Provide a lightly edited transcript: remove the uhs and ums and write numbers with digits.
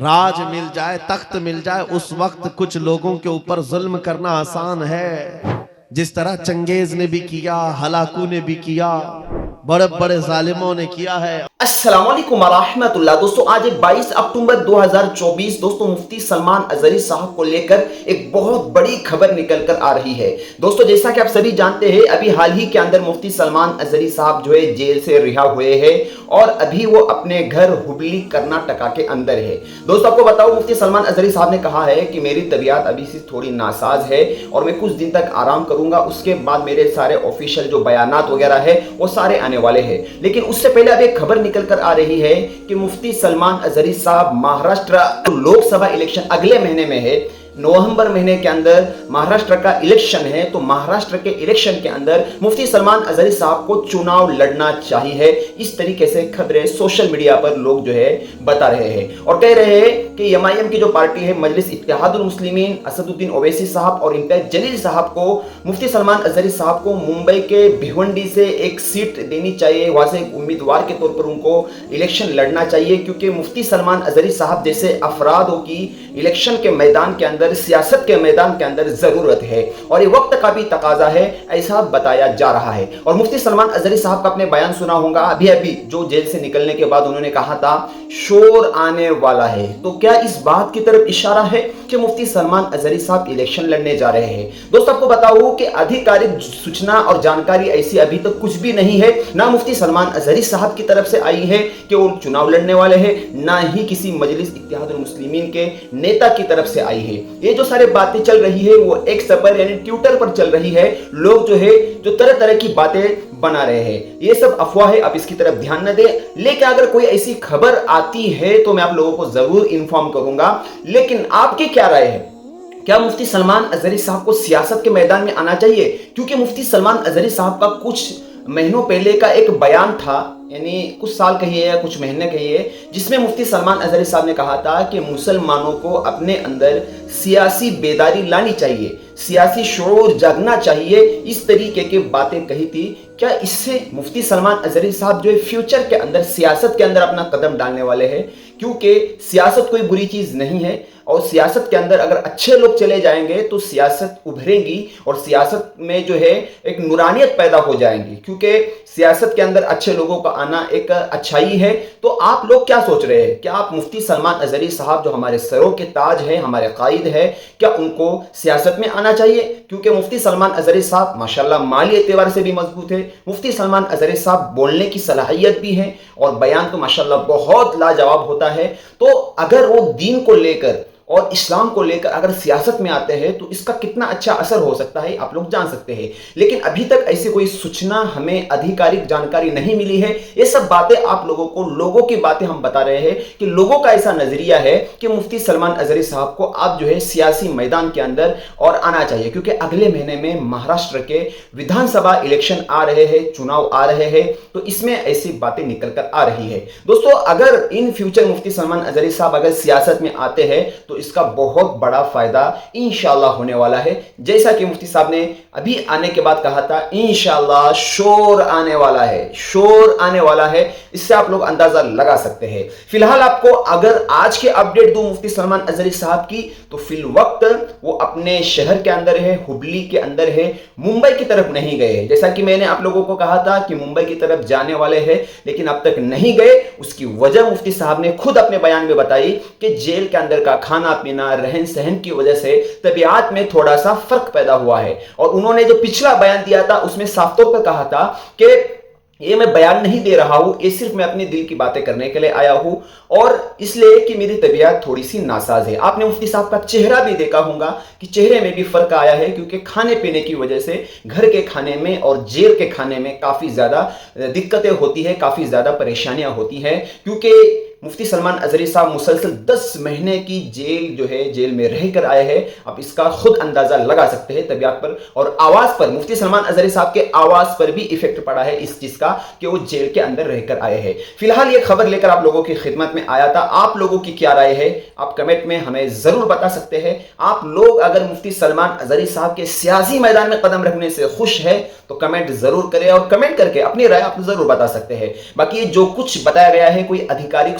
راج مل جائے، تخت مل جائے، اس وقت کچھ لوگوں کے اوپر ظلم کرنا آسان ہے، جس طرح چنگیز نے بھی کیا، ہلاکو نے بھی کیا، بڑے بڑے ظالموں نے کیا ہے۔ السلام علیکم ورحمۃ اللہ۔ دوستو آج 22 اکتوبر 2024 دوستو مفتی سلمان ازہری صاحب کو لے کر ایک بہت بڑی خبر نکل کر آ رہی ہے۔ دوستو جیسا کہ آپ سبھی جانتے ہیں، ابھی حال ہی کے اندر مفتی سلمان ازہری صاحب جو ہے جیل سے رہا ہوئے ہیں اور ابھی وہ اپنے گھر ہبلی کرناٹکا کے اندر ہے۔ دوستو آپ کو بتاؤ، مفتی سلمان ازہری صاحب نے کہا ہے کہ میری طبیعت ابھی سے تھوڑی ناساز ہے اور میں کچھ دن تک آرام کروں گا، اس کے بعد میرے سارے آفیشیل جو بیانات وغیرہ ہے وہ سارے آنے والے ہیں۔ لیکن اس سے پہلے اب ایک خبر نکل کر آ رہی ہے کہ مفتی سلمان ازہری صاحب مہاراشٹر لوک سبھا الیکشن اگلے مہینے میں ہے، نومبر مہینے کے اندر مہاراشٹر کا الیکشن ہے، تو مہاراشٹر کے الیکشن کے اندر مفتی سلمان ازہری صاحب کو چناؤ لڑنا چاہیے۔ اس طریقے سے خبریں سوشل میڈیا پر لوگ جو ہے بتا رہے ہیں اور کہہ رہے ہیں کہ ایم آئی ایم کی جو پارٹی ہے مجلس اتحاد المسلمین، اسد الدین اویسی صاحب اور امتیاز جلیل صاحب کو مفتی سلمان ازہری صاحب کو ممبئی کے بھیونڈی سے ایک سیٹ دینی چاہیے، وہاں سے ایک امیدوار کے طور پر ان کو الیکشن لڑنا چاہیے، کیونکہ مفتی سلمان ازہری صاحب جیسے افرادوں کی الیکشن کے میدان کے اندر، سیاست کے میدان کے اندر ضرورت ہے اور یہ وقت کا بھی تقاضا ہے، ایسا بتایا جا رہا ہے۔ اور مفتی سلمان ازہری صاحب کا اپنے بیان سنا ہوگا، ابھی جو جیل سے نکلنے کے بعد انہوں نے کہا تھا شور آنے والا ہے، تو کیا اس بات کی طرف اشارہ ہے کہ مفتی سلمان ازہری صاحب الیکشن لڑنے جا رہے ہیں؟ دوست آپ کو بتاؤ کہ آدھیکارک سوچنا اور جانکاری ایسی ابھی تک کچھ بھی نہیں ہے، نہ مفتی سلمان ازہری صاحب کی طرف سے آئی ہے کہ وہ چناؤ لڑنے والے ہیں، نہ ہی کسی مجلس اتحاد المسلمین کے نیتا کی طرف سے آئی ہے۔ یہ جو سارے باتیں چل رہی ہے وہ ایکس پر یعنی ٹویٹر پر چل رہی ہے، لوگ جو ہے جو طرح طرح کی باتیں بنا رہے ہیں، یہ سب افواہ ہے، آپ اس کی طرف دھیان نہ دیں۔ لیکن اگر کوئی ایسی خبر آتی ہے تو میں آپ لوگوں کو ضرور انفارم کروں گا۔ لیکن آپ کی کیا رائے ہے؟ کیا مفتی سلمان ازہری صاحب کو سیاست کے میدان میں آنا چاہیے؟ کیونکہ مفتی سلمان ازہری صاحب کا کچھ مہینوں پہلے کا ایک بیان تھا، یعنی کچھ سال کہیے یا کچھ مہینے کہیے، جس میں مفتی سلمان ازہری صاحب نے کہا تھا کہ مسلمانوں کو اپنے اندر سیاسی بیداری لانی چاہیے، سیاسی شعور جاگنا چاہیے، اس طریقے کی باتیں کہی تھی۔ کیا اس سے مفتی سلمان ازہری صاحب جو ہے فیوچر کے اندر سیاست کے اندر اپنا قدم ڈالنے والے ہیں؟ کیونکہ سیاست کوئی بری چیز نہیں ہے اور سیاست کے اندر اگر اچھے لوگ چلے جائیں گے تو سیاست ابھرے گی اور سیاست میں جو ہے ایک نورانیت پیدا ہو جائیں گی، کیونکہ سیاست کے اندر اچھے لوگوں کا آنا ایک اچھائی ہے۔ تو آپ لوگ کیا سوچ رہے ہیں؟ کیا آپ مفتی سلمان ازہری صاحب جو ہمارے سروں کے تاج ہیں، ہمارے قائد ہیں، کیا ان کو سیاست میں آنا چاہیے؟ کیونکہ مفتی سلمان ازہری صاحب ماشاءاللہ مالی اعتبار سے بھی مضبوط ہے، مفتی سلمان ازہری صاحب بولنے کی صلاحیت بھی ہے اور بیان تو ماشاءاللہ بہت لاجواب ہوتا ہے۔ تو اگر وہ دین کو لے کر اور اسلام کو لے کر اگر سیاست میں آتے ہیں تو اس کا کتنا اچھا اثر ہو سکتا ہے آپ لوگ جان سکتے ہیں۔ لیکن ابھی تک ایسی کوئی سوچنا ہمیں آدھیکارک جانکاری نہیں ملی ہے۔ یہ سب باتیں آپ لوگوں کو، لوگوں کی باتیں ہم بتا رہے ہیں کہ لوگوں کا ایسا نظریہ ہے کہ مفتی سلمان ازہری صاحب کو اب جو ہے سیاسی میدان کے اندر اور آنا چاہیے، کیونکہ اگلے مہینے میں مہاراشٹر کے ودھان سبھا الیکشن آ رہے ہیں، چناؤ آ رہے ہیں، تو اس میں ایسی باتیں نکل کر آ رہی ہے۔ دوستو اگر ان فیوچر مفتی سلمان ازہری صاحب اگر سیاست میں آتے ہیں تو اس کا بہت بڑا فائدہ انشاءاللہ ہونے والا ہے، جیسا کہ مفتی صاحب نے ابھی آنے کے بعد کہا تھا انشاءاللہ شور آنے والا ہے، شور آنے والا ہے، اس سے آپ لوگ اندازہ لگا سکتے ہیں۔ فی الحال آپ کو اگر آج کے اپڈیٹ دوں مفتی سلمان ازہری صاحب کی، تو فی الوقت وہ اپنے شہر کے اندر ہے، ہبلی کے اندر ہے، ممبئی کی طرف نہیں گئے، جیسا کہ میں نے آپ لوگوں کو کہا تھا کہ ممبئی کی طرف جانے والے ہیں لیکن اب تک نہیں گئے۔ اس کی وجہ مفتی صاحب نے خود اپنے بیان میں بتائی کہ جیل کے اندر کا کھانا پینا، رہن سہن کی وجہ سے طبیعت میں تھوڑا سا فرق پیدا ہوا ہے، اور انہوں نے جو پچھلا بیان دیا تھا اس میں صاف طور پر کہا تھا کہ یہ میں بیان نہیں دے رہا ہوں، یہ صرف میں اپنے دل کی باتیں کرنے کے لیے آیا ہوں اور اس لیے کہ میری طبیعت تھوڑی سی ناساز ہے۔ آپ نے مفتی صاحب کا چہرہ بھی دیکھا ہوگا کہ چہرے میں بھی فرق آیا ہے، کیونکہ کھانے پینے کی وجہ سے گھر کے کھانے میں اور جیل کے کھانے میں کافی زیادہ دقتیں ہوتی ہیں، کافی زیادہ پریشانیاں ہوتی ہیں، کیونکہ مفتی سلمان ازہری صاحب مسلسل 10 مہینے کی جیل جو ہے جیل میں رہ کر آئے ہیں۔ اب اس کا خود اندازہ لگا سکتے ہیں طبیعت پر اور آواز پر، مفتی سلمان ازہری صاحب کے آواز پر بھی ایفیکٹ پڑا ہے اس چیز کا کہ وہ جیل کے اندر رہ کر آئے ہیں۔ فی الحال یہ خبر لے کر آپ لوگوں کی خدمت میں آیا تھا، آپ لوگوں کی کیا رائے ہے آپ کمنٹ میں ہمیں ضرور بتا سکتے ہیں۔ آپ لوگ اگر مفتی سلمان ازہری صاحب کے سیاسی میدان میں قدم رکھنے سے خوش ہے تو کمنٹ ضرور کریں اور کمنٹ کر کے اپنی رائے آپ ضرور بتا سکتے ہیں۔ باقی جو کچھ بتایا گیا ہے کوئی آدھیکارک